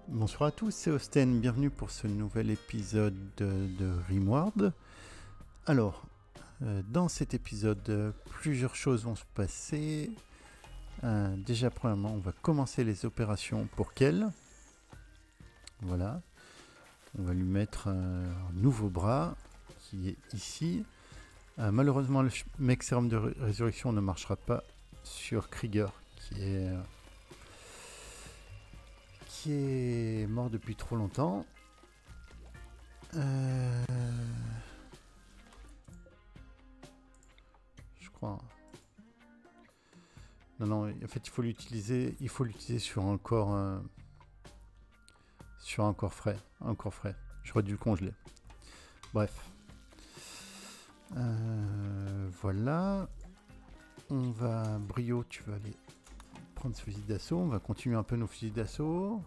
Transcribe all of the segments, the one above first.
Bonsoir à tous, c'est Osten, bienvenue pour ce nouvel épisode de Rimworld. Alors, dans cet épisode, plusieurs choses vont se passer. Déjà, premièrement, on va commencer les opérations pour Kel. Voilà, on va lui mettre un nouveau bras qui est ici. Malheureusement, le mec sérum de résurrection ne marchera pas sur Krieger, qui est mort depuis trop longtemps. Je crois. Non, en fait, il faut l'utiliser sur un corps frais. J'aurais dû le congeler. Bref. Voilà. On va... Brio, tu vas aller prendre ce fusil d'assaut. On va continuer un peu nos fusils d'assaut.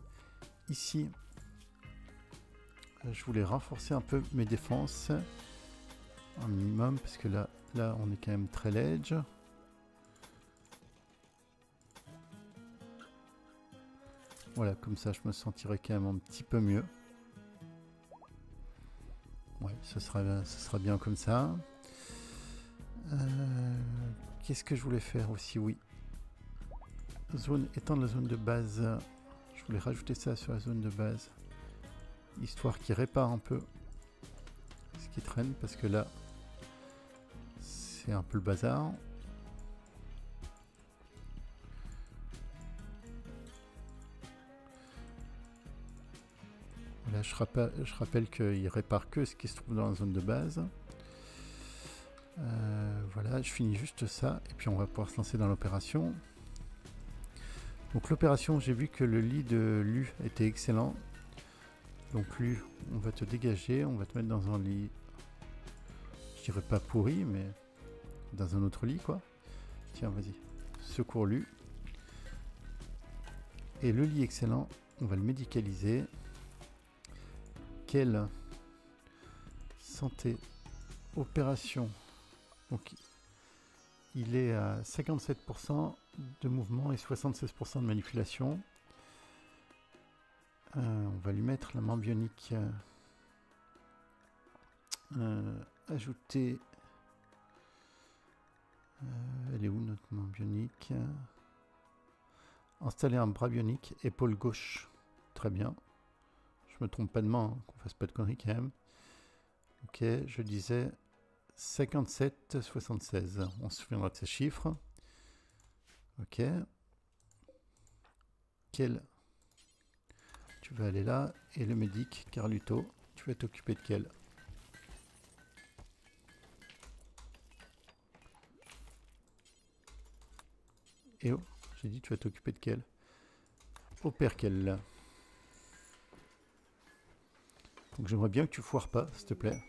Ici, je voulais renforcer un peu mes défenses. Un minimum, parce que là, on est quand même très ledge. Voilà, comme ça, je me sentirai quand même un petit peu mieux. Ouais, ce sera bien comme ça. Qu'est-ce que je voulais faire aussi? Oui. Étendre la zone de base. Je voulais rajouter ça sur la zone de base. Histoire qu'il répare un peu ce qui traîne, parce que là, c'est un peu le bazar. Là, je rappelle qu'il répare que ce qui se trouve dans la zone de base. Voilà, je finis juste ça et puis on va pouvoir se lancer dans l'opération. Donc l'opération, j'ai vu que le lit de Lu était excellent. Donc Lu, on va te dégager, on va te mettre dans un lit, je dirais pas pourri, mais dans un autre lit quoi. Tiens, vas-y, secours Lu. Et le lit excellent, on va le médicaliser. Quelle santé, opération. Donc il est à 57% de mouvement et 76% de manipulation. On va lui mettre la main bionique. Ajouter. Elle est où notre main bionique? Installer un bras bionique, épaule gauche. Très bien. Je me trompe pas de main, hein, qu'on fasse pas de conneries quand même. Ok, je disais 57, 76. On se souviendra de ces chiffres. Ok. Quel? Tu vas aller là. Et le médic, Carluto, tu vas t'occuper de quel? Et oh, j'ai dit tu vas t'occuper de quel? Opère quel là. Donc j'aimerais bien que tu foires pas, s'il te plaît.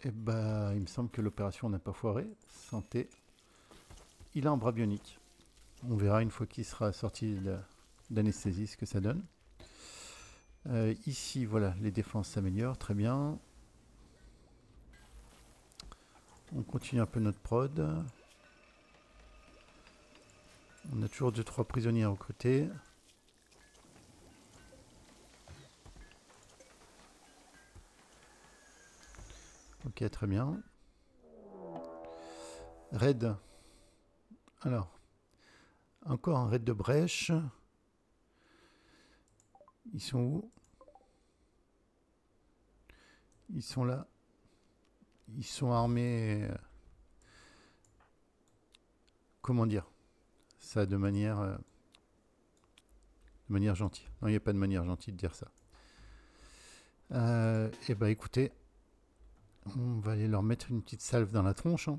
Et bah, il me semble que l'opération n'a pas foiré. Santé. Il a un bras bionique. On verra une fois qu'il sera sorti d'anesthésie ce que ça donne. Ici, voilà, les défenses s'améliorent. Très bien. On continue un peu notre prod. On a toujours 2-3 prisonniers à recruter. Ok, très bien. Raid. Alors, encore un raid de brèche. Ils sont où? Ils sont là. Ils sont armés. Comment dire ça de manière gentille. Non, il n'y a pas de manière gentille de dire ça. Et bah écoutez, on va aller leur mettre une petite salve dans la tronche. Hein.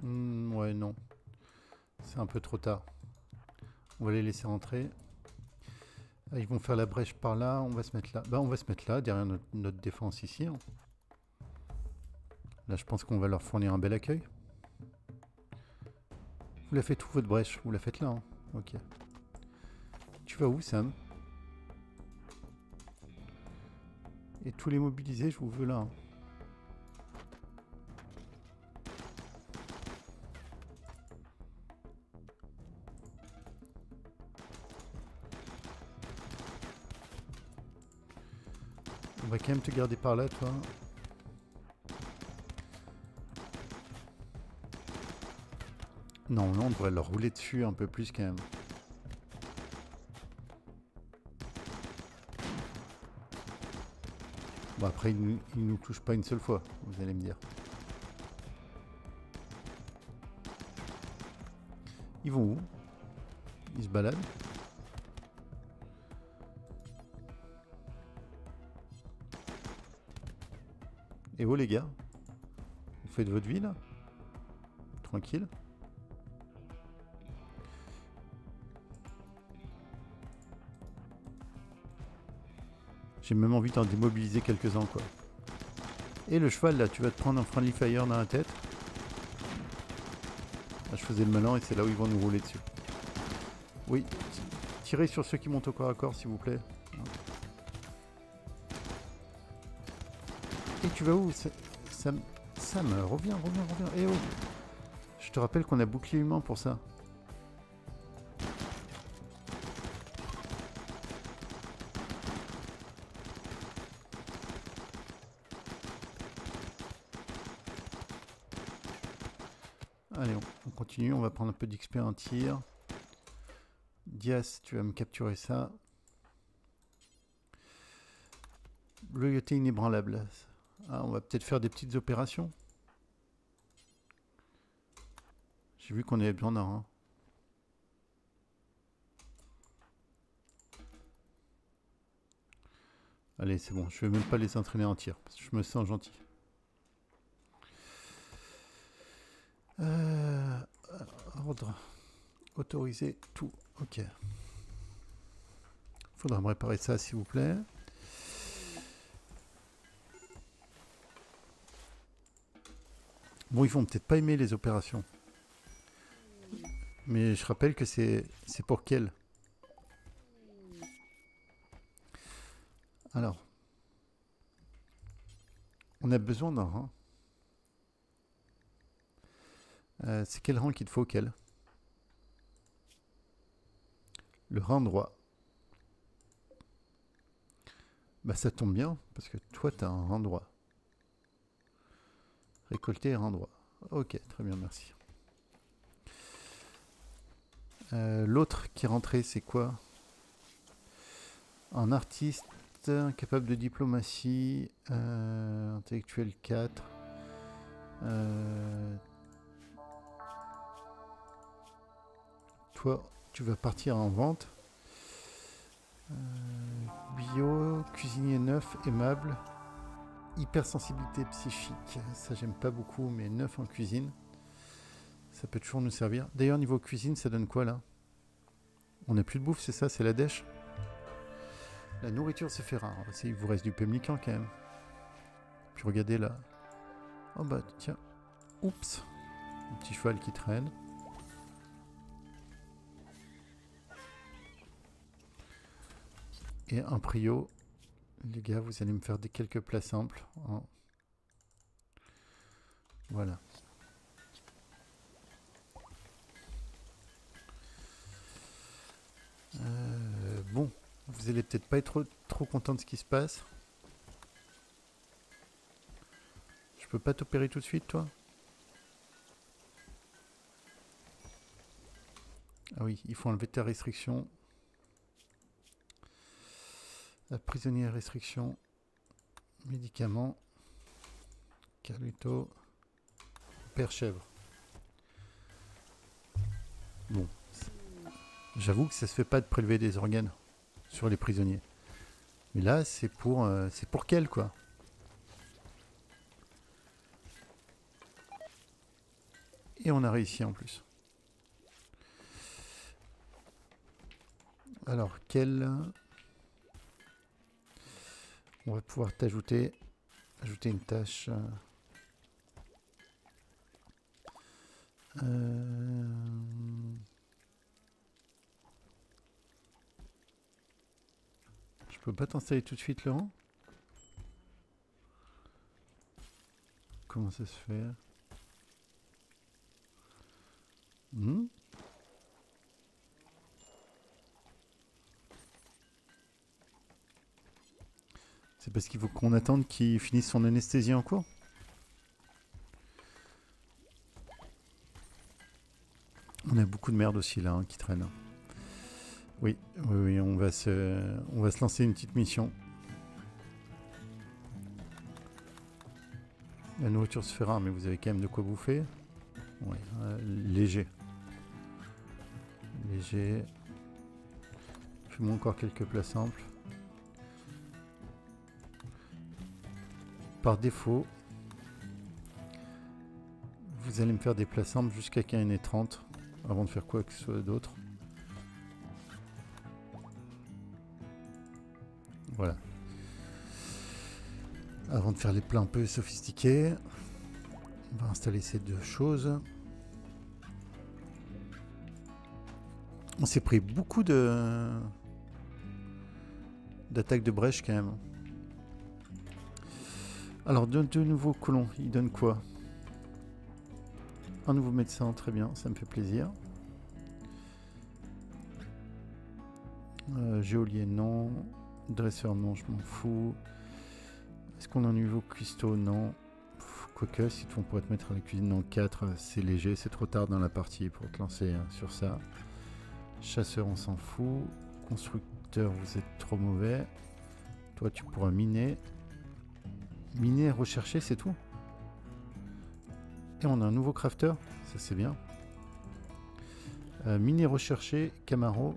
Ouais, non. C'est un peu trop tard. On va les laisser rentrer. Ils vont faire la brèche par là. On va se mettre là. Bah, on va se mettre là, derrière notre défense ici. Hein. Là, je pense qu'on va leur fournir un bel accueil. Vous la faites où votre brèche? Vous la faites là. Hein. Ok. Tu tu vas où, Sam? Et tous les mobilisés, je vous veux là. Hein. On va quand même te garder par là, toi. Non, on devrait leur rouler dessus un peu plus quand même. Bon, après, ils nous touchent pas une seule fois, vous allez me dire. Ils vont où? Ils se baladent? Et oh les gars? Vous faites votre vie là? Tranquille? J'ai même envie d'en démobiliser quelques-uns quoi. Et le cheval là, tu vas te prendre un friendly fire dans la tête. Là, je faisais le malin et c'est là où ils vont nous rouler dessus. Oui, tirez sur ceux qui montent au corps à corps s'il vous plaît. Et tu vas où? Sam, reviens. Eh oh! Je te rappelle qu'on a bouclier humain pour ça. Allez, on continue, on va prendre un peu d'XP en tir. Dias, tu vas me capturer ça. Loyauté inébranlable. Ah, on va peut-être faire des petites opérations. J'ai vu qu'on avait besoin d'un. Hein. Allez, c'est bon, je vais même pas les entraîner en tir, parce que je me sens gentil. Ordre. Autoriser tout. Ok. Faudra me réparer ça, s'il vous plaît. Bon, ils vont peut-être pas aimer les opérations. Mais je rappelle que c'est pour quel? Alors. On a besoin d'un rang. C'est quel rang qu'il te faut, quel? Le rang droit. Bah ça tombe bien, parce que toi tu as un rang droit. Récolter rang droit. Ok, très bien, merci. L'autre qui est rentré, c'est quoi? Un artiste incapable de diplomatie, intellectuel 4. Toi, tu vas partir en vente. Bio, cuisinier 9, aimable. Hypersensibilité psychique, ça j'aime pas beaucoup, mais 9 en cuisine. Ça peut toujours nous servir. D'ailleurs, niveau cuisine, ça donne quoi là? On n'a plus de bouffe, c'est ça? C'est la dèche? La nourriture se fait rare. Il vous reste du pemmican quand même. Puis regardez là. Oh bah tiens. Oups. Un petit cheval qui traîne. Et un prio. Les gars, vous allez me faire quelques plats simples. Hein. Voilà. Bon, vous allez peut-être pas être trop content de ce qui se passe. Je peux pas t'opérer tout de suite, toi? Ah oui, il faut enlever ta restriction. La prisonnière restriction. Médicaments. Carluto. Père chèvre. Bon. J'avoue que ça se fait pas de prélever des organes sur les prisonniers. Mais là, c'est pour quel, quoi? Et on a réussi en plus. Alors, quel... On va pouvoir ajouter une tâche. peux pas t'installer tout de suite, Laurent? Comment ça se fait? Hmm. C'est parce qu'il faut qu'on attende qu'il finisse son anesthésie en cours? On a beaucoup de merde aussi là qui traîne. Oui, oui, on va se lancer une petite mission. La nourriture se fait rare, mais vous avez quand même de quoi bouffer. Oui, léger. Léger. Fais-moi encore quelques plats simples. Par défaut, vous allez me faire des plats simples jusqu'à 1h30 avant de faire quoi que ce soit d'autre. Voilà. Avant de faire les plats un peu sophistiqués, on va installer ces deux choses. On s'est pris beaucoup d'attaques de brèche quand même. Alors, deux nouveaux colons, ils donnent quoi? Un nouveau médecin, très bien, ça me fait plaisir. Géolier, non. Dresseur, non, je m'en fous. Est-ce qu'on a un nouveau cuistot? Non. Quoique, si on pourrait te mettre à la cuisine en 4, c'est léger, c'est trop tard dans la partie pour te lancer sur ça. Chasseur, on s'en fout. Constructeur, vous êtes trop mauvais. Toi, tu pourras miner. Miner et rechercher, c'est tout. Et on a un nouveau crafter, ça c'est bien. Miner, rechercher, Camaro.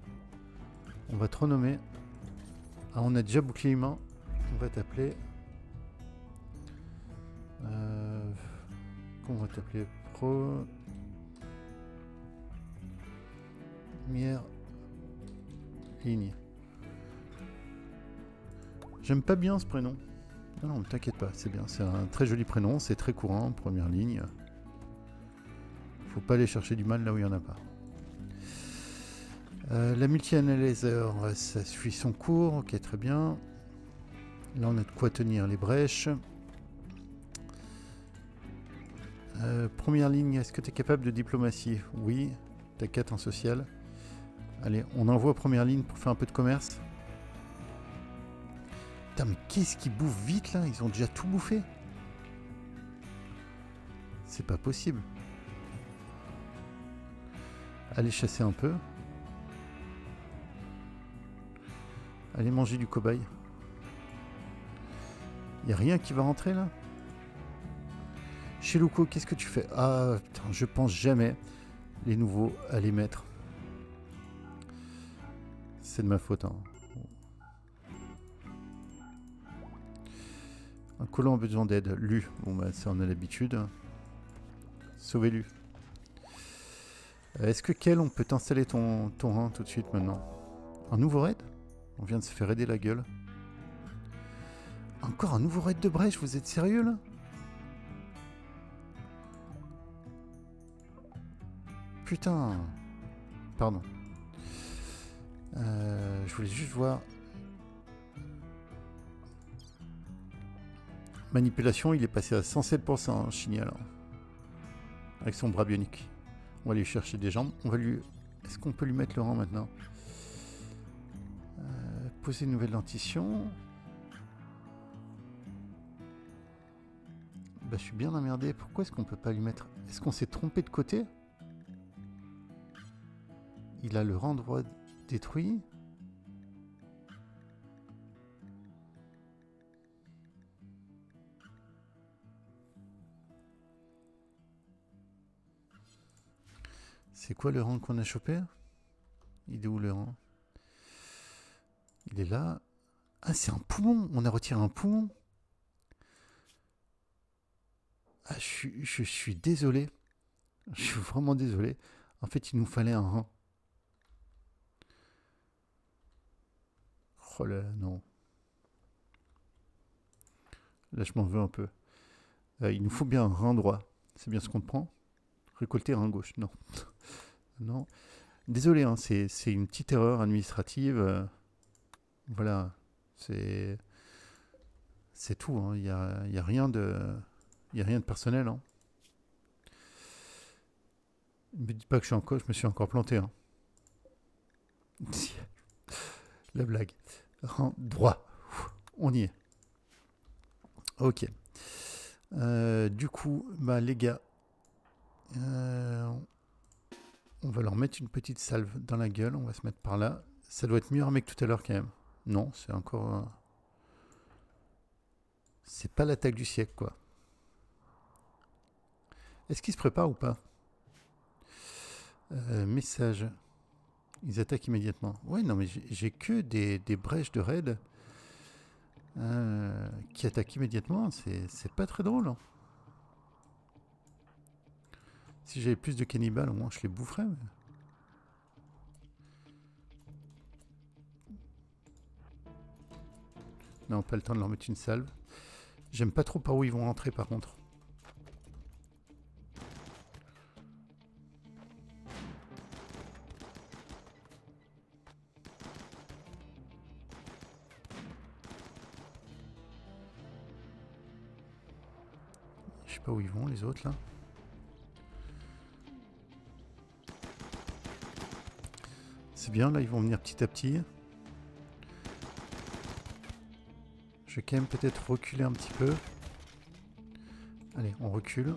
On va te renommer. Ah, on a déjà bouclier humain. On va t'appeler. Comment on va t'appeler? Première ligne. J'aime pas bien ce prénom. Non, non, t'inquiète pas, c'est bien. C'est un très joli prénom, c'est très courant, première ligne. Faut pas aller chercher du mal là où il n'y en a pas. La multi-analyzer, ça suit son cours, ok, très bien. Là, on a de quoi tenir les brèches. Première ligne, est-ce que tu es capable de diplomatie? Oui, t'as 4 en social. Allez, on envoie première ligne pour faire un peu de commerce. Putain, mais qu'est-ce qu'ils bouffent vite là? Ils ont déjà tout bouffé. C'est pas possible. Allez chasser un peu. Allez manger du cobaye. Y a rien qui va rentrer là? Chez Loco, qu'est-ce que tu fais? Ah putain, je pense jamais les nouveaux à les mettre. C'est de ma faute. Hein. Un colon a besoin d'aide. Lu. Bon bah ça on a l'habitude. Sauvez-lu. Est-ce que Kel, on peut t'installer ton rang tout de suite maintenant? Un nouveau raid? On vient de se faire aider la gueule. Encore un nouveau raid de brèche, vous êtes sérieux là? Putain. Pardon. Je voulais juste voir. Manipulation, il est passé à 107% Chignal. Avec son bras bionique. On va aller chercher des jambes. On va lui. Est-ce qu'on peut lui mettre le rang maintenant? Poser une nouvelle dentition. Bah, je suis bien emmerdé. Pourquoi est-ce qu'on peut pas lui mettre? Est-ce qu'on s'est trompé de côté? Il a le rang droit détruit. C'est quoi le rang qu'on a chopé? Il est où le rang? Il est là. Ah, c'est un poumon. On a retiré un poumon. Ah, je suis désolé. Je suis vraiment désolé. En fait, il nous fallait un rang. Oh là là, non. Là, je m'en veux un peu. Il nous faut bien un rein droit. C'est bien ce qu'on prend. Récolter rein gauche. Non. Non. Désolé, hein, c'est une petite erreur administrative. Voilà. C'est tout, hein. Il y a rien de personnel, hein. Ne me dis pas que je me suis encore planté, hein. La blague. Droit. On y est. Ok. Du coup, bah les gars, on va leur mettre une petite salve dans la gueule. On va se mettre par là. Ça doit être mieux armé que tout à l'heure quand même. Non, c'est encore... c'est pas l'attaque du siècle, quoi. Est-ce qu'ils se préparent ou pas? Message. Ils attaquent immédiatement. Ouais, non, mais j'ai que des brèches de raid qui attaquent immédiatement. C'est pas très drôle, hein. Si j'avais plus de cannibales, au moins je les boufferais. Mais... non, pas le temps de leur mettre une salve. J'aime pas trop par où ils vont rentrer, par contre. Je sais pas où ils vont, les autres, là. C'est bien, là, ils vont venir petit à petit. Je vais quand même peut-être reculer un petit peu. Allez, on recule.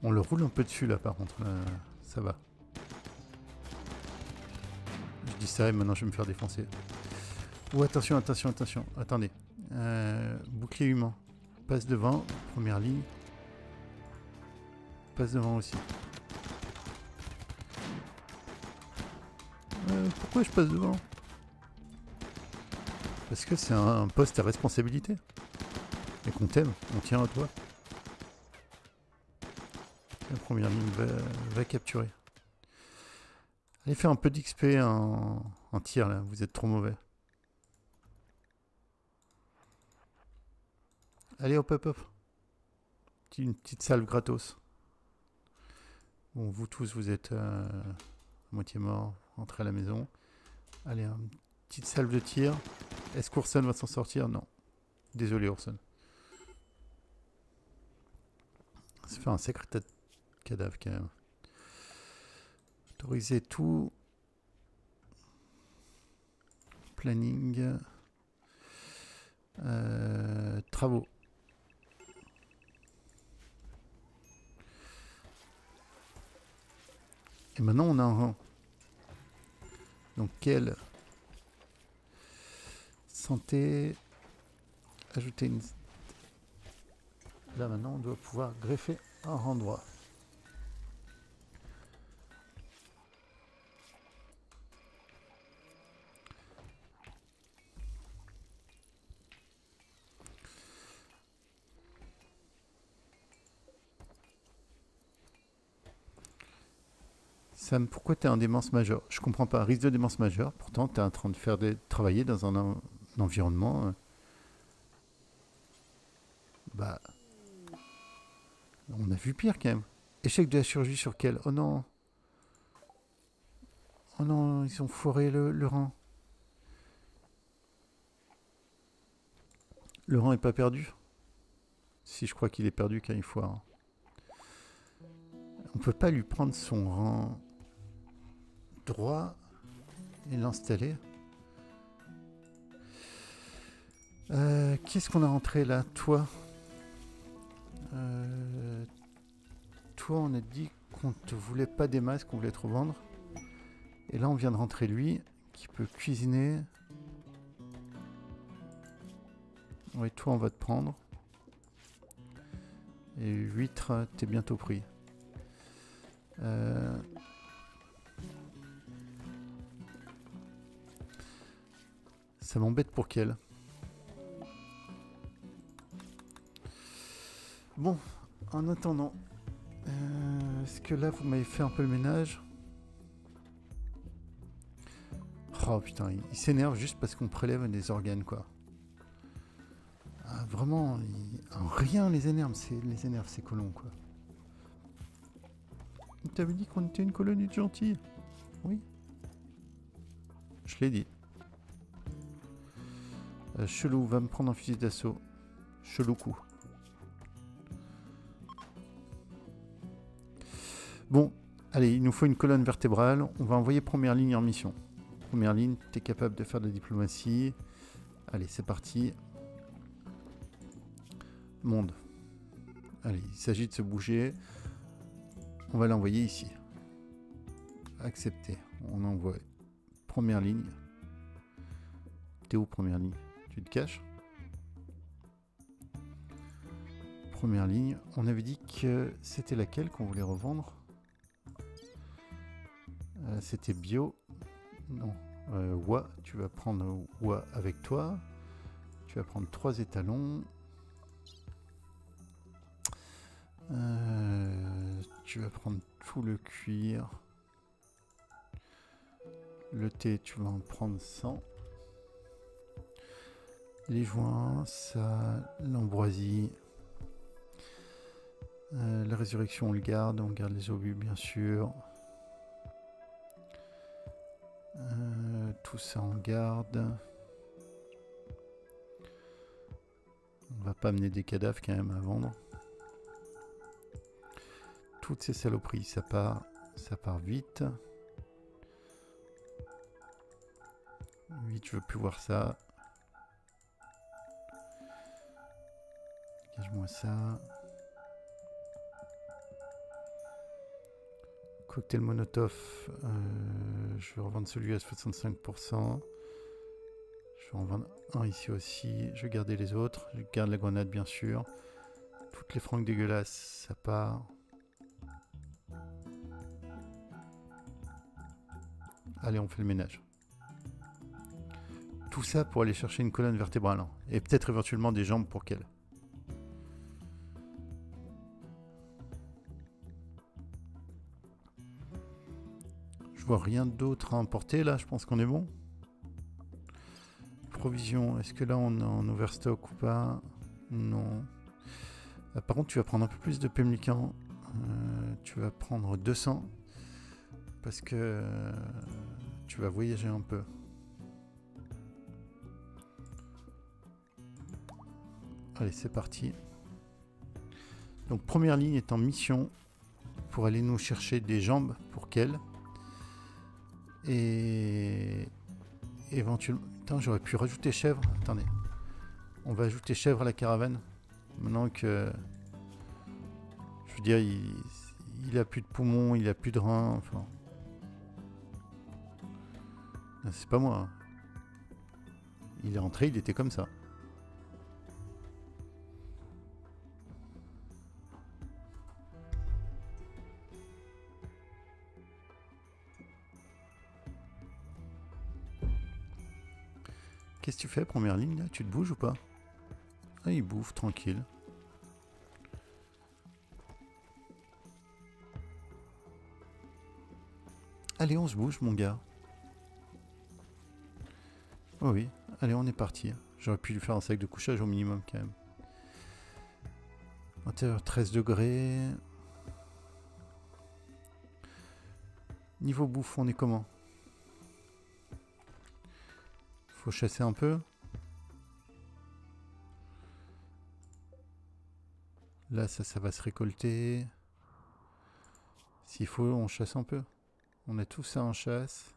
On le roule un peu dessus, là, par contre. Là, ça va. Je dis ça et maintenant je vais me faire défoncer. Oh, attention, attention, attention. Attendez. Bouclier humain. Passe devant. Première ligne. Passe devant aussi. Pourquoi je passe devant? Parce que c'est un poste à responsabilité. Et qu'on t'aime. On tient à toi. La première ligne va capturer. Allez faire un peu d'XP en tir là. Vous êtes trop mauvais. Allez, hop, hop, hop. Une petite salve gratos. Bon, vous tous, vous êtes à moitié morts. Rentrez à la maison. Allez, une petite salve de tir. Est-ce qu'Ourson va s'en sortir? Non. Désolé, Ourson. Ça fait un sacré tas de cadavres, quand même. Autoriser tout. Planning. Travaux. Et maintenant, on a un rang. Donc, quelle santé. Ajouter une... là, maintenant, on doit pouvoir greffer un rang droit. Sam, pourquoi tu es en démence majeure? Je comprends pas. Risque de démence majeure. Pourtant, tu es en train de travailler dans un environnement... bah... on a vu pire, quand même. Échec de la chirurgie sur quel? Oh non. Oh non, ils ont foiré le rang. Le rang est pas perdu? Si, je crois qu'il est perdu quand il foire. On peut pas lui prendre son rang droit et l'installer. Qu'est-ce qu'on a rentré là? Toi, on a dit qu'on te voulait pas des masques, qu'on voulait te revendre. Et là, on vient de rentrer lui, qui peut cuisiner. Oui, toi, on va te prendre. Et huître, t'es bientôt pris. Ça m'embête pour qu'elle. Bon, en attendant, est-ce que là vous m'avez fait un peu le ménage? Oh putain, il s'énerve juste parce qu'on prélève des organes, quoi. Ah, vraiment, rien les énerve, ces colons, quoi. Il t'avait dit qu'on était une colonie de gentils. Oui. Je l'ai dit. Chelou va me prendre en fusil d'assaut. Chelou coup. Bon, allez, il nous faut une colonne vertébrale. On va envoyer première ligne en mission. Première ligne, tu es capable de faire de la diplomatie. Allez, c'est parti. Monde. Allez, il s'agit de se bouger. On va l'envoyer ici. Accepter. On envoie première ligne. T'es où première ligne? Tu te caches? Première ligne. On avait dit que c'était laquelle qu'on voulait revendre? C'était bio. Non. Wa. Tu vas prendre Wa avec toi. Tu vas prendre 3 étalons. Tu vas prendre tout le cuir. Le thé, tu vas en prendre 100. Les joints, ça, l'ambroisie. La résurrection, on le garde. On garde les obus, bien sûr. Tout ça, on garde. On va pas amener des cadavres quand même à vendre. Toutes ces saloperies, ça part vite. Vite, je veux plus voir ça. Dégage-moi ça. Cocktail Molotov. Je vais revendre celui à 65%. Je vais en vendre un ici aussi. Je vais garder les autres. Je garde la grenade, bien sûr. Toutes les fringues dégueulasses, ça part. Allez, on fait le ménage. Tout ça pour aller chercher une colonne vertébrale. Hein, et peut-être éventuellement des jambes pour qu'elle. Je vois rien d'autre à importer là. Je pense qu'on est bon. Provision. Est-ce que là on est en overstock ou pas? Non. Par contre, tu vas prendre un peu plus de pemmican. Tu vas prendre 200. Parce que tu vas voyager un peu. Allez, c'est parti. Donc, première ligne est en mission pour aller nous chercher des jambes pour qu'elle. Et éventuellement... Putain, j'aurais pu rajouter chèvre. Attendez. On va ajouter chèvre à la caravane. Maintenant que... Je veux dire, il a plus de poumons, il a plus de reins. Enfin... C'est pas moi. Hein. Il est rentré, il était comme ça. Qu'est-ce que tu fais, première ligne, là? Tu te bouges ou pas? Ah, il bouffe, tranquille. Allez, on se bouge, mon gars. Oh oui, allez, on est parti. J'aurais pu lui faire un sac de couchage au minimum, quand même. Intérieur 13 degrés. Niveau bouffe, on est comment? Faut chasser un peu. Là, ça va se récolter. S'il faut, on chasse un peu. On a tout ça en chasse.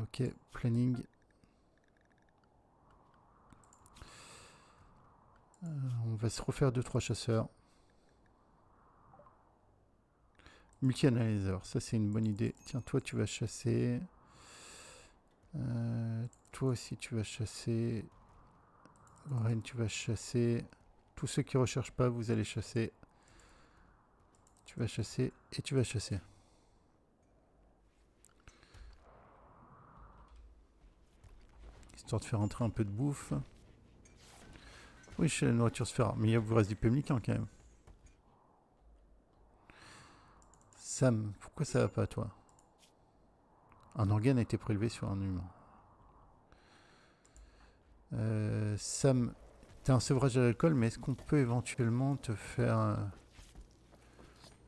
Ok, planning. On va se refaire 2-3 chasseurs. Multi-analyseur, ça c'est une bonne idée. Tiens, toi tu vas chasser. Toi aussi tu vas chasser. Lorraine, tu vas chasser. Tous ceux qui ne recherchent pas, vous allez chasser. Tu vas chasser et tu vas chasser. Histoire de faire entrer un peu de bouffe. Oui, chez la nourriture se fera, mais il vous reste du pemmican quand même. Sam, pourquoi ça va pas toi? Un organe a été prélevé sur un humain. Sam, t'as un sevrage à l'alcool, mais est-ce qu'on peut éventuellement te faire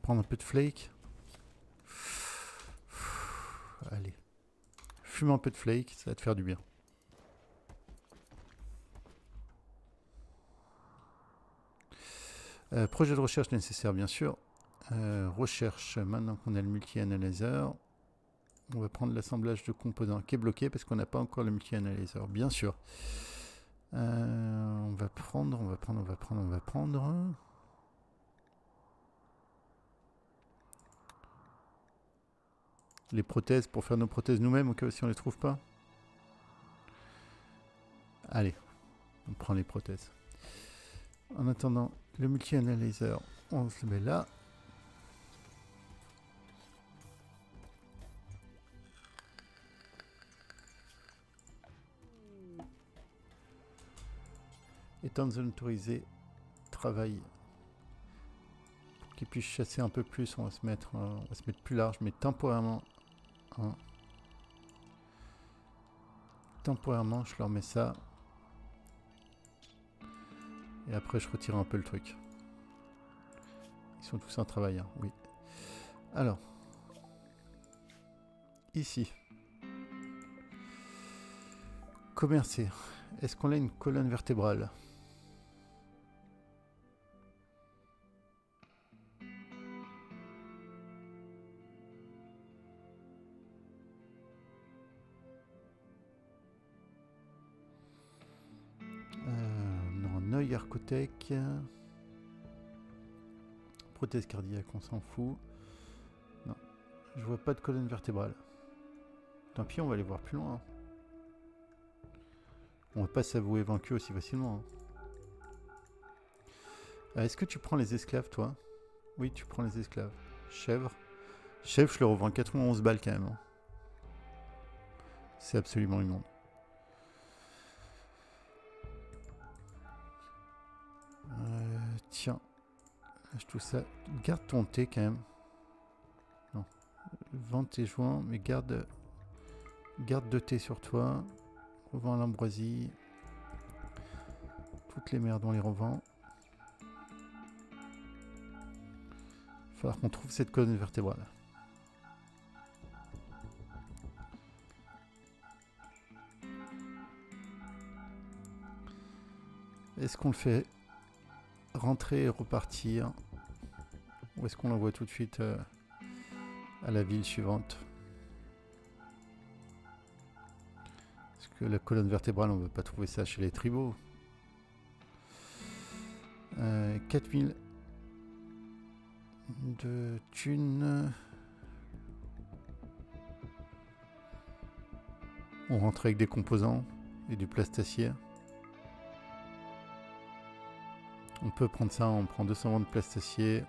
prendre un peu de flake? Allez. Fume un peu de flake, ça va te faire du bien. Projet de recherche nécessaire, bien sûr. Recherche, maintenant qu'on a le multi-analyzer, on va prendre l'assemblage de composants qui est bloqué parce qu'on n'a pas encore le multi-analyzer, bien sûr. On va prendre. Les prothèses pour faire nos prothèses nous-mêmes au cas où si on les trouve pas. Allez, on prend les prothèses. En attendant, le multi-analyzer, on se le met là. Étant zone autorisée, travail. Pour qu'il puisse chasser un peu plus, on va se mettre plus large, mais temporairement. Temporairement, je leur mets ça. Et après, je retire un peu le truc. Ils sont tous en travail, hein, oui. Alors, ici. Commercer. Est-ce qu'on a une colonne vertébrale ? Non, Neuil Arcotech. Prothèse cardiaque, on s'en fout. Non, je vois pas de colonne vertébrale. Tant pis, on va aller voir plus loin. On va pas s'avouer vaincu aussi facilement. Est-ce que tu prends les esclaves, toi? Oui, tu prends les esclaves. Chèvre. Chèvre, je le revends 91 balles quand même. C'est absolument immonde. Tiens. Lâche tout ça. Garde ton thé quand même. Non. Vends tes joints, mais garde 2 thés sur toi. Revends l'ambroisie. Toutes les merdes, on les revend. Il va falloir qu'on trouve cette colonne vertébrale. Est-ce qu'on le fait rentrer et repartir? Ou est-ce qu'on l'envoie tout de suite à la ville suivante? Parce que la colonne vertébrale, on ne veut pas trouver ça chez les tribaux. 4000 de thunes. On rentre avec des composants et du plastacier. On peut prendre ça, on prend 220 de plastacier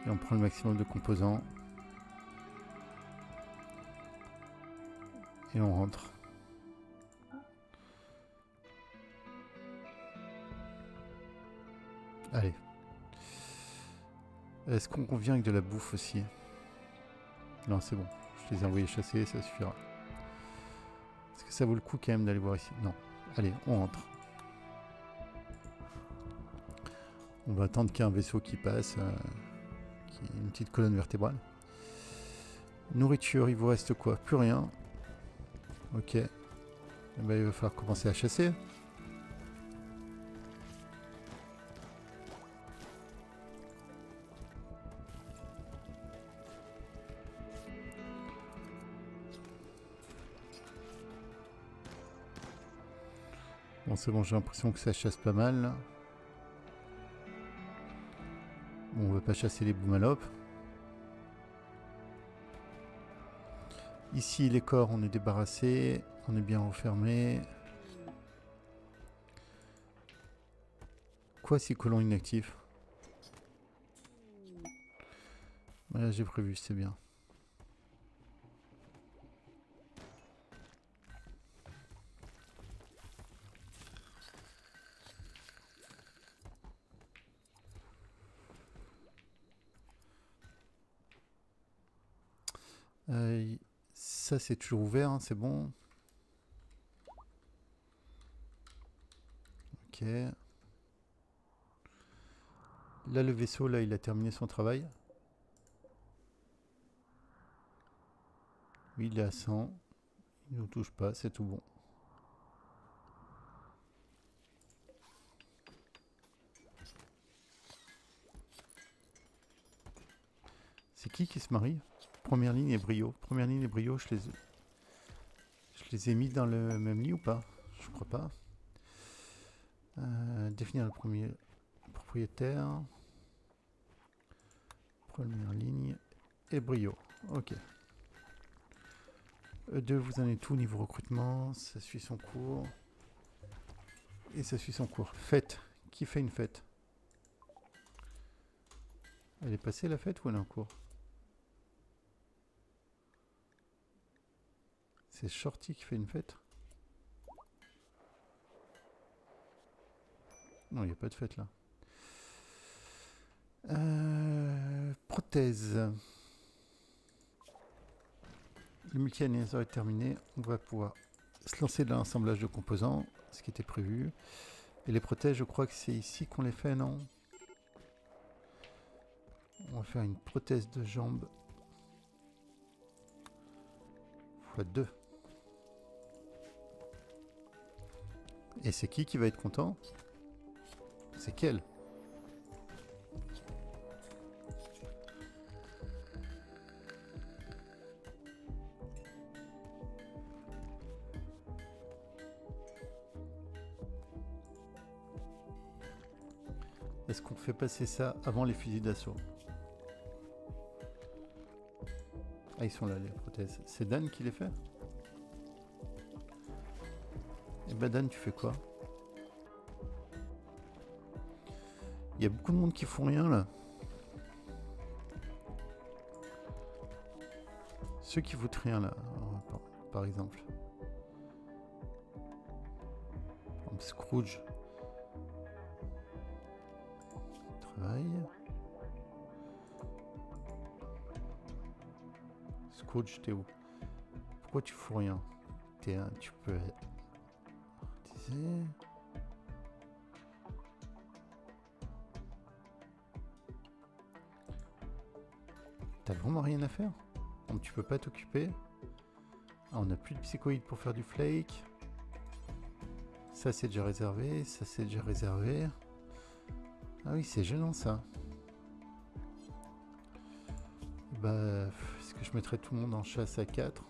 et on prend le maximum de composants et on rentre. Allez. Est-ce qu'on convient avec de la bouffe aussi? Non, c'est bon. Je les ai envoyés chasser, ça suffira. Est-ce que ça vaut le coup quand même d'aller voir ici? Non. Allez, on rentre. On va attendre qu'il y ait un vaisseau qui passe, qui ait une petite colonne vertébrale. Nourriture, il vous reste quoi? Plus rien. Ok. Eh ben, il va falloir commencer à chasser. Bon, c'est bon, j'ai l'impression que ça chasse pas mal. Bon, on va pas chasser les boumalopes. Ici, les corps, on est débarrassé. On est bien refermé. Quoi, ces colons inactifs? Voilà, j'ai prévu, c'est bien. Ça, c'est toujours ouvert, hein, c'est bon. Ok. Là, le vaisseau, là, il a terminé son travail. Lui, il est à 100. Il ne nous touche pas, c'est tout bon. C'est qui se marie? Première ligne et Brio. Première ligne et Brio, je les ai mis dans le même lit ou pas? Je crois pas. Définir le premier propriétaire. Première ligne et Brio. Ok. E2, vous en êtes tout niveau recrutement. Ça suit son cours. Et ça suit son cours. Fête. Qui fait une fête? Elle est passée la fête ou elle est en cours? C'est Shorty qui fait une fête? Non, il n'y a pas de fête là. Prothèse. Le multi-analyseur est terminé. On va pouvoir se lancer dans l'assemblage de composants, ce qui était prévu. Et les prothèses, je crois que c'est ici qu'on les fait, non? On va faire une prothèse de jambe x2. Et c'est qui va être content? C'est quelle? Est-ce qu'on fait passer ça avant les fusils d'assaut? Ah, ils sont là, les prothèses. C'est Dan qui les fait? Et bah Dan, tu fais quoi? Il y a beaucoup de monde qui font rien là. Ceux qui foutent rien là, par exemple. Scrooge. Travail. Scrooge, t'es où? Pourquoi tu fous rien? Tu peux... T'as vraiment rien à faire? Donc tu peux pas t'occuper. Ah, on n'a plus de psychoïdes pour faire du flake. Ça c'est déjà réservé. Ça c'est déjà réservé. Ah oui, c'est gênant ça. Bah, est-ce que je mettrais tout le monde en chasse à 4?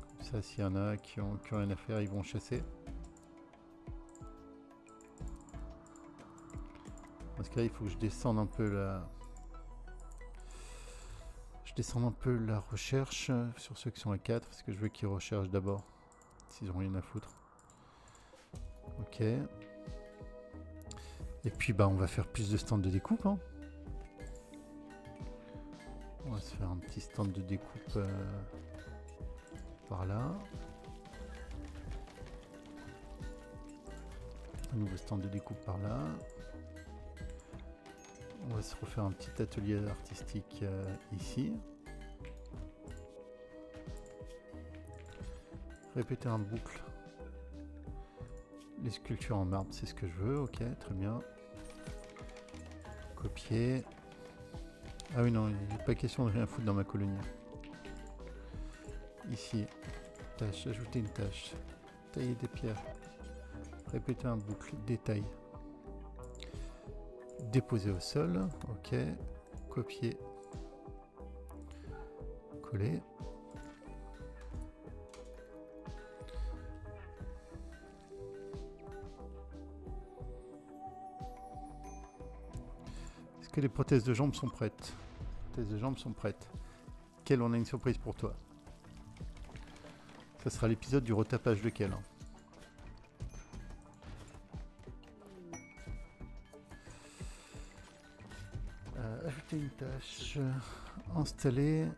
Comme ça, s'il y en a qui ont rien à faire, ils vont chasser. Parce que là, il faut que je descende un peu la... la recherche sur ceux qui sont à 4, parce que je veux qu'ils recherchent d'abord, s'ils ont rien à foutre. Ok. Et puis bah on va faire plus de stands de découpe. Hein. On va se faire un petit stand de découpe par là. Un nouveau stand de découpe par là. On va se refaire un petit atelier artistique ici. Répéter un boucle. Les sculptures en marbre, c'est ce que je veux. Ok, très bien. Copier. Ah oui, non, il n'est pas question de rien foutre dans ma colonie. Ici, tâche, ajouter une tâche. Tailler des pierres. Répéter un boucle, détail. Déposer au sol, ok. Copier. Coller. Est-ce que les prothèses de jambes sont prêtes? Les prothèses de jambes sont prêtes. Quelle, on a une surprise pour toi. Ça sera l'épisode du retapage de quel, hein. Ajouter une tâche. Installer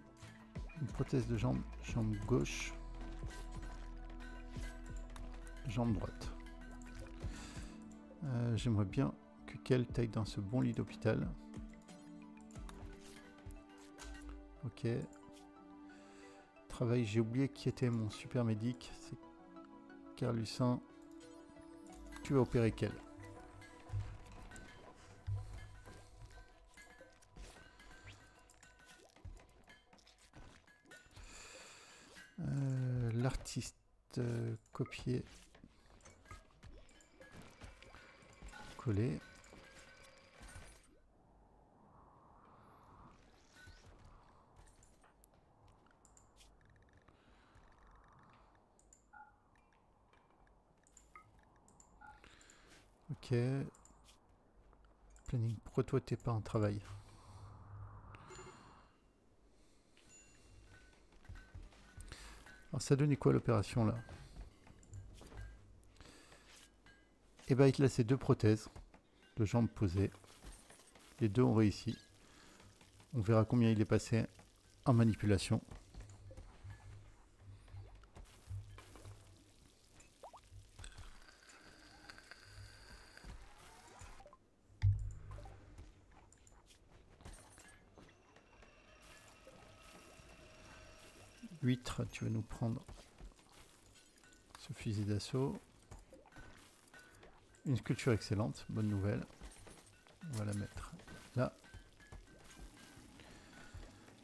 une prothèse de jambe. Jambe gauche. Jambe droite. J'aimerais bien que Kel taille dans ce bon lit d'hôpital. Ok. Travail, j'ai oublié qui était mon super médic. C'est Carlucin. Tu vas opérer Kel. l'artiste. Copier. Coller. Ok. Planning, pourquoi toi t'es pas en travail? Alors ça donnait quoi l'opération là? Et bah il te laissait 2 prothèses de jambes posées. Les 2 ont réussi. On verra combien il est passé en manipulation. Huître, tu vas nous prendre ce fusil d'assaut. Une sculpture excellente, bonne nouvelle. On va la mettre là.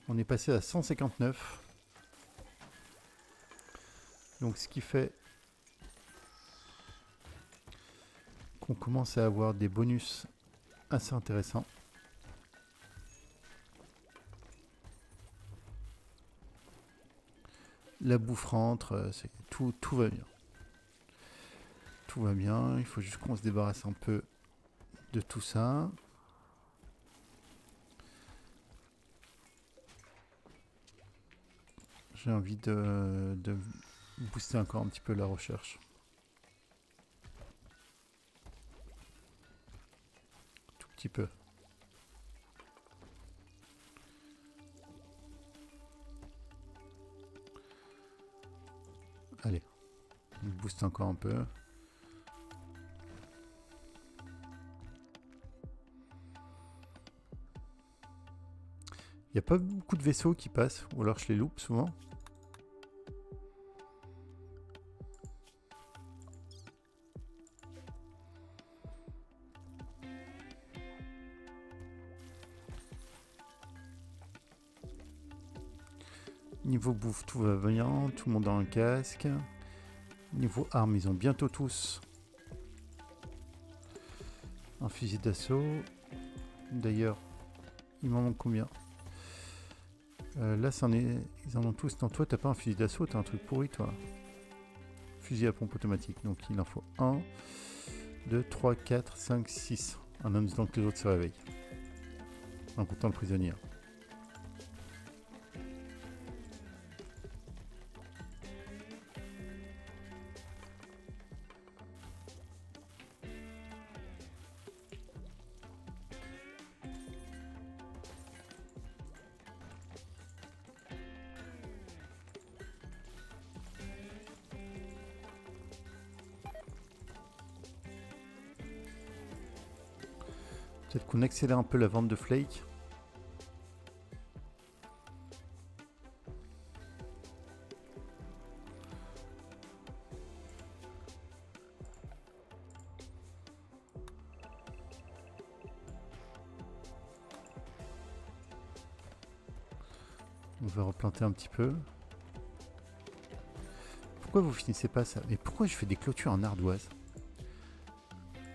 On est passé à 159. Donc ce qui fait qu'on commence à avoir des bonus assez intéressants. La bouffe rentre, tout va bien. Tout va bien, il faut juste qu'on se débarrasse un peu de tout ça. J'ai envie de booster encore un petit peu la recherche. Tout petit peu. Allez, on booste encore un peu. Il n'y a pas beaucoup de vaisseaux qui passent, ou alors je les loupe souvent. Niveau bouffe, tout va bien, tout le monde a un casque. Niveau armes, ils ont bientôt tous un fusil d'assaut. D'ailleurs, il m'en manque combien? Là, ils en ont tous. Non, toi, t'as pas un fusil d'assaut, t'as un truc pourri, toi. Fusil à pompe automatique. Donc, il en faut 1, 2, 3, 4, 5, 6. En même temps que les autres se réveillent. En comptant le prisonnier. Peut-être qu'on accélère un peu la vente de Flake. On va replanter un petit peu. Pourquoi vous finissez pas ça? Mais pourquoi je fais des clôtures en ardoise?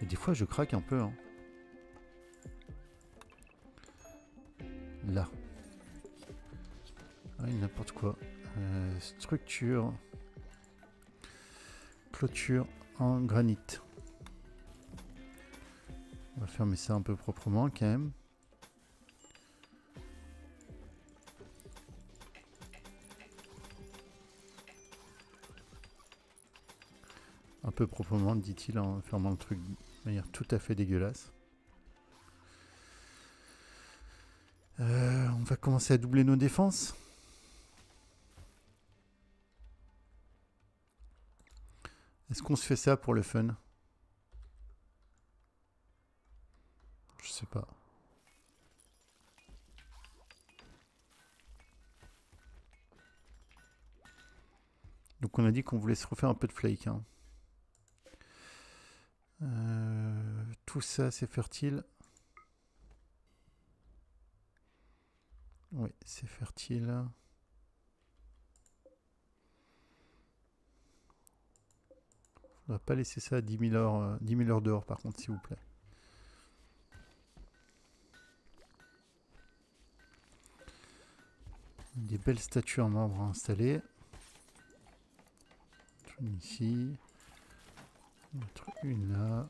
Et des fois je craque un peu. Hein. Là. Ah, n'importe quoi. Structure. Clôture en granit. On va fermer ça un peu proprement quand même. Un peu proprement, dit-il en fermant le truc de manière tout à fait dégueulasse. On va commencer à doubler nos défenses. Est-ce qu'on se fait ça pour le fun? Je sais pas. Donc on a dit qu'on voulait se refaire un peu de flake. Hein. Tout ça c'est fertile. Oui, c'est fertile. On va pas laisser ça à 10 000 heures, 10 000 heures dehors par contre, s'il vous plaît. Des belles statues en marbre à installer. Une ici. Une là.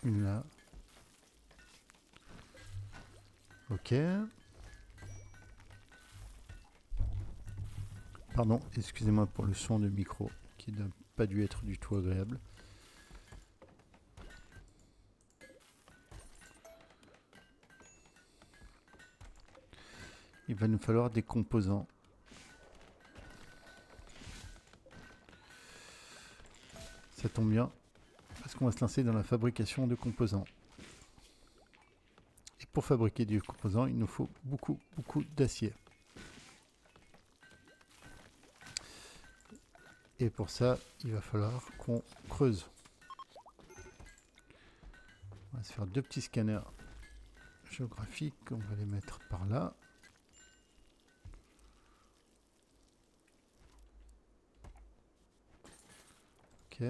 Une là. Ok. Pardon, excusez-moi pour le son de micro qui n'a pas dû être du tout agréable. Il va nous falloir des composants. Ça tombe bien, parce qu'on va se lancer dans la fabrication de composants. Et pour fabriquer des composants, il nous faut beaucoup d'acier. Et pour ça, il va falloir qu'on creuse. On va se faire 2 petits scanners géographiques. On va les mettre par là. Ok.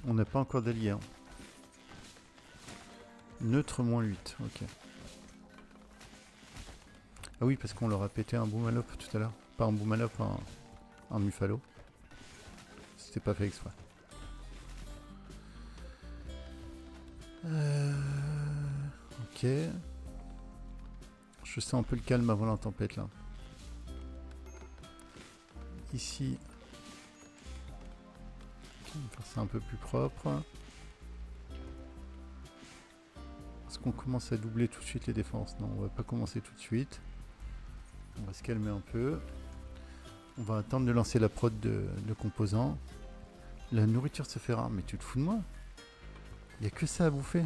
On n'a pas encore d'allié. Hein. Neutre -8, ok. Ah oui, parce qu'on leur a pété un Boomalop tout à l'heure. Pas un Boomalop, un Muffalo. C'était pas fait exprès. Ok. Je sens un peu le calme avant la tempête là. Ici. On va faire ça un peu plus propre. Est-ce qu'on commence à doubler tout de suite les défenses? Non, on va pas commencer tout de suite. On va se calmer un peu. On va attendre de lancer la prod de composants. La nourriture se fait rare, mais tu te fous de moi? Il n'y a que ça à bouffer.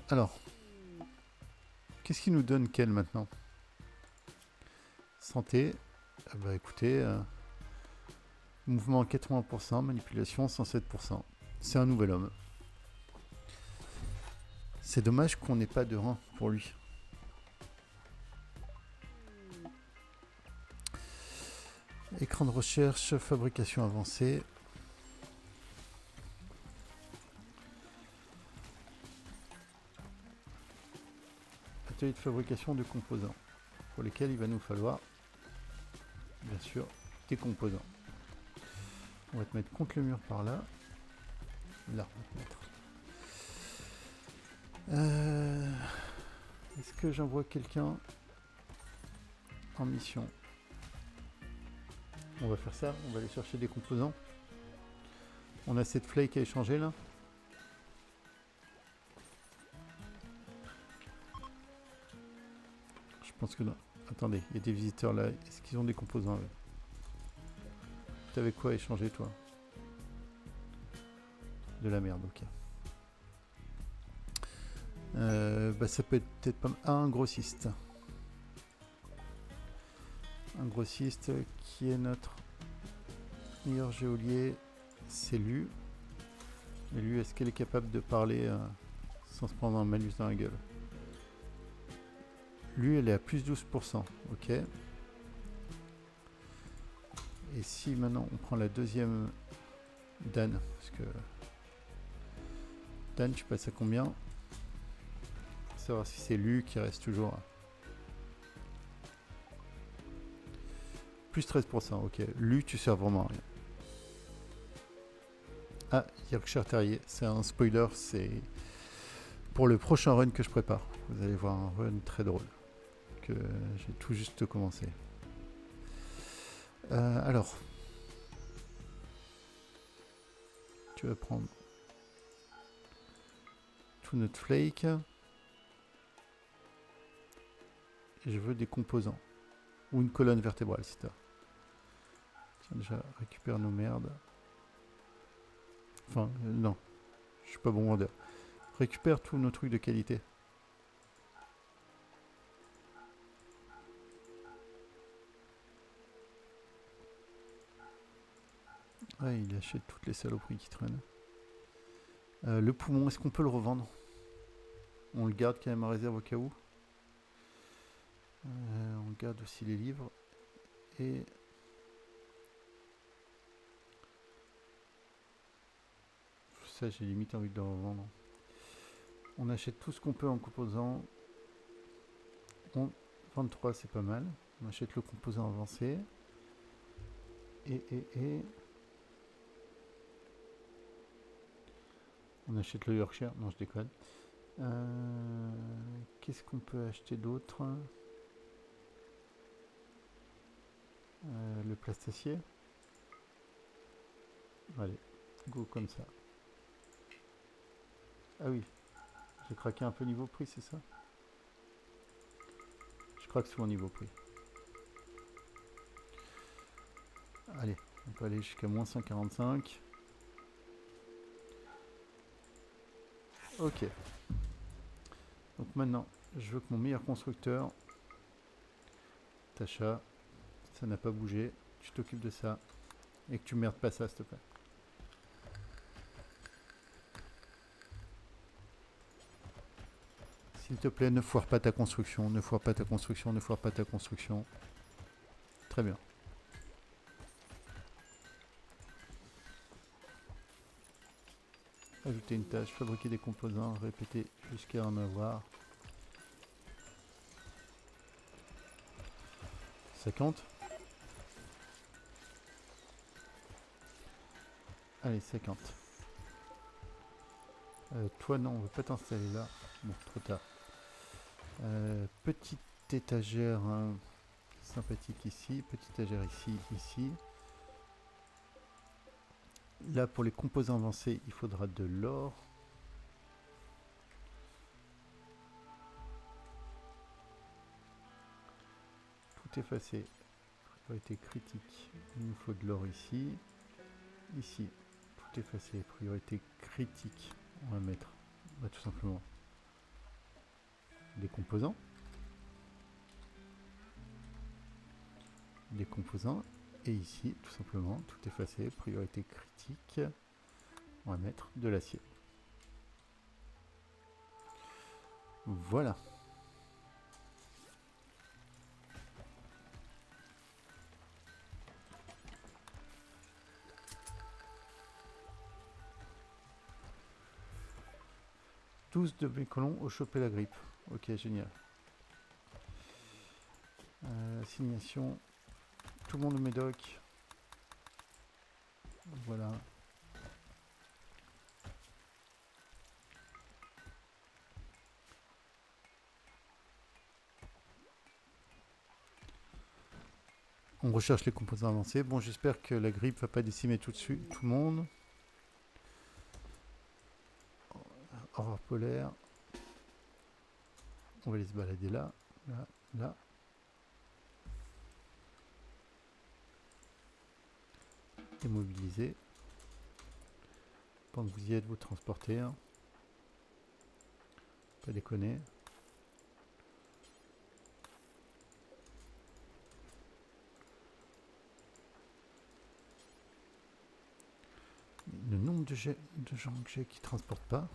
Alors, qu'est-ce qui nous donne quel maintenant? Santé. Ah bah écoutez, mouvement 80%, manipulation 107%. C'est un nouvel homme. C'est dommage qu'on n'ait pas de rein pour lui. Écran de recherche, fabrication avancée. Atelier de fabrication de composants, pour lesquels il va nous falloir, bien sûr, des composants. On va te mettre contre le mur par là. Là, on va te mettre. Est-ce que j'envoie quelqu'un en mission? On va faire ça, on va aller chercher des composants. On a cette flake à échanger là. Je pense que non. Attendez, il y a des visiteurs là. Est-ce qu'ils ont des composants là? T'avais quoi à échanger toi? De la merde, ok. Bah ça peut être peut-être pas un grossiste. Un grossiste qui est notre meilleur geôlier, c'est lui. Et lui, est-ce qu'elle est capable de parler sans se prendre un malus dans la gueule? Lui, elle est à plus 12%, ok. Et si maintenant on prend la deuxième Dan, parce que Dan, tu passes à combien? Pour savoir si c'est lui qui reste toujours. Plus 13%, ok. Lui, tu sers vraiment à rien. Ah, Yorkshire Terrier, c'est un spoiler, c'est pour le prochain run que je prépare. Vous allez voir un run très drôle, que j'ai tout juste commencé. Alors, tu vas prendre tout notre flake. Et je veux des composants. Ou une colonne vertébrale, si tu as. Déjà, récupère nos merdes. Enfin, non. Je suis pas bon vendeur. Récupère tous nos trucs de qualité. Ouais, il achète toutes les saloperies qui traînent. Le poumon, est-ce qu'on peut le revendre? On le garde quand même en réserve au cas où. On garde aussi les livres. Et... ça, j'ai limite envie de le revendre. On achète tout ce qu'on peut en composant. 23, c'est pas mal. On achète le composant avancé. Et... on achète le Yorkshire. Non, je déconne. Qu'est-ce qu'on peut acheter d'autre? Le plastacier. Allez, go comme ça. Ah oui, j'ai craqué un peu niveau prix, c'est ça? Je craque souvent niveau prix. Allez, on peut aller jusqu'à moins 145. Ok. Donc maintenant, je veux que mon meilleur constructeur, Tacha, ça n'a pas bougé, tu t'occupes de ça. Et que tu merdes pas ça, s'il te plaît. S'il te plaît, ne foire pas ta construction, ne foire pas ta construction, ne foire pas ta construction. Très bien. Ajouter une tâche, fabriquer des composants, répéter jusqu'à en avoir. 50. Allez, 50. Toi, non, on ne veut pas t'installer là. Bon, trop tard. Petite étagère hein, sympathique ici. Petite étagère ici, ici. Là, pour les composants avancés, il faudra de l'or. Tout effacé. Priorité critique. Il nous faut de l'or ici. Ici, tout effacé. Priorité critique. On va mettre bah, tout simplement des composants. Des composants. Et ici, tout simplement, tout effacé. Priorité critique. On va mettre de l'acier. Voilà. Tous de mes colons ont chopé la grippe. Ok, génial. Assignation. Tout le monde au médoc. Voilà. On recherche les composants avancés. Bon, j'espère que la grippe va pas décimer tout de suite tout le monde. Aurore polaire. On va aller se balader là, là, là. Et mobiliser. Pendant que vous y êtes, vous transportez. Hein. Pas déconner. Le nombre de gens que j'ai qui ne transportent pas.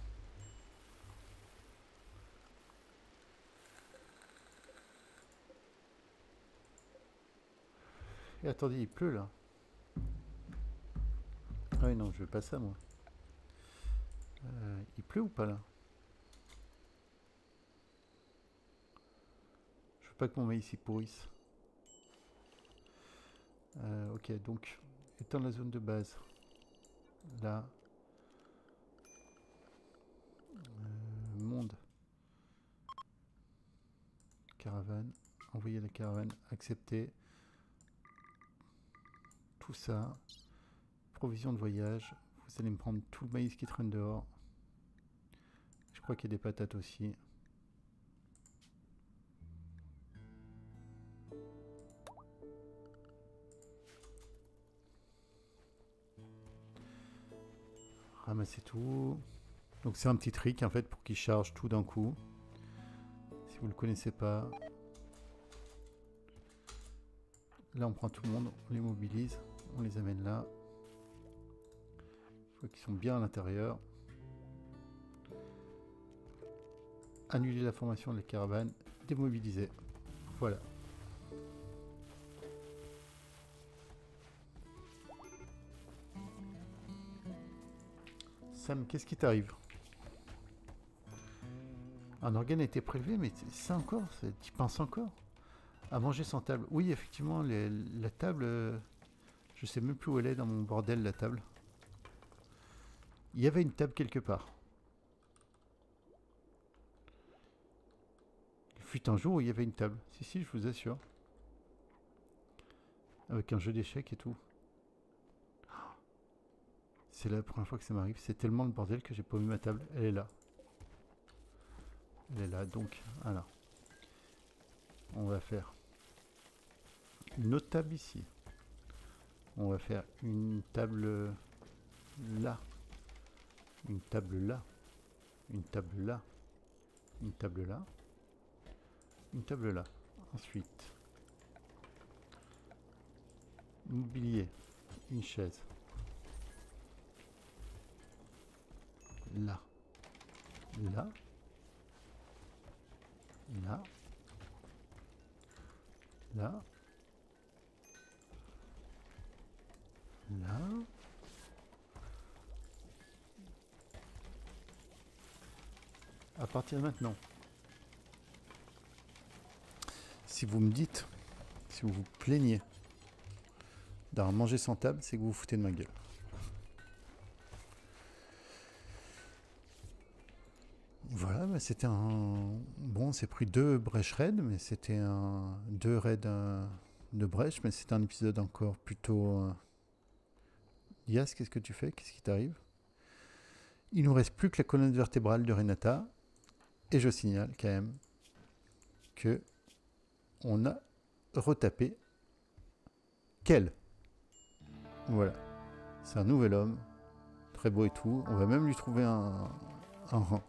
Et attendez, il pleut là. Ah oui, non, je veux pas ça moi. Il pleut ou pas là? Je veux pas que mon maïs y pourrisse. Ok, donc éteindre la zone de base. Là. Monde. Caravane. Envoyer la caravane. Accepter. Tout ça. Provision de voyage. Vous allez me prendre tout le maïs qui traîne dehors. Je crois qu'il y a des patates aussi. c'est tout. Donc c'est un petit trick en fait pour qu'il charge tout d'un coup. Si vous le connaissez pas. Là on prend tout le monde, on les mobilise, on les amène là. Il faut qu'ils sont bien à l'intérieur. Annuler la formation de la caravane, démobiliser. Voilà. Sam, qu'est-ce qui t'arrive? Un organe a été prélevé, mais ça encore, tu penses encore? À manger sans table. Oui, effectivement, la table, je sais même plus où elle est dans mon bordel, la table. Il y avait une table quelque part. Il fut un jour où il y avait une table. Si, si, je vous assure. Avec un jeu d'échecs et tout. C'est la première fois que ça m'arrive. C'est tellement le bordel que j'ai pas mis ma table. Elle est là. Elle est là, donc, voilà. On va faire une autre table ici. On va faire une table là. Une table là. Une table là. Une table là. Une table là. Ensuite, mobilier. Une chaise. Là. Là. Là. Là. Là. À partir de maintenant, si vous me dites, si vous vous plaignez d'avoir mangé sans table, c'est que vous vous foutez de ma gueule. Voilà, bah c'était un... Bon, on s'est pris 2 brèches raids, mais c'était un... 2 raids de brèche, mais c'était un épisode encore plutôt... Yas, qu'est-ce que tu fais? Qu'est-ce qui t'arrive? Il nous reste plus que la colonne vertébrale de Renata, et je signale quand même que on a retapé Kel. Voilà, c'est un nouvel homme, très beau et tout. On va même lui trouver un rang.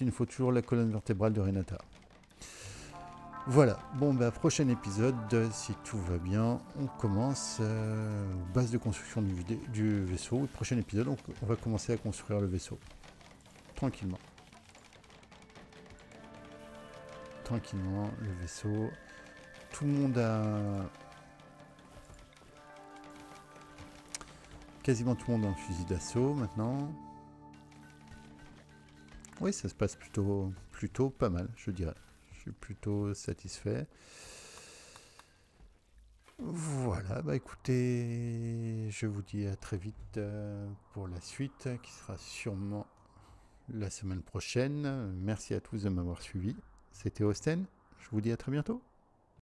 Il faut toujours la colonne vertébrale de Renata. Voilà, bon bah prochain épisode, si tout va bien, on commence base de construction du vaisseau. Le prochain épisode, on va commencer à construire le vaisseau. Tranquillement. Tranquillement, le vaisseau. Tout le monde a... Quasiment tout le monde a un fusil d'assaut maintenant. Oui, ça se passe plutôt pas mal, je dirais. Je suis plutôt satisfait. Voilà, bah écoutez, je vous dis à très vite pour la suite, qui sera sûrement la semaine prochaine. Merci à tous de m'avoir suivi. C'était Austen, je vous dis à très bientôt.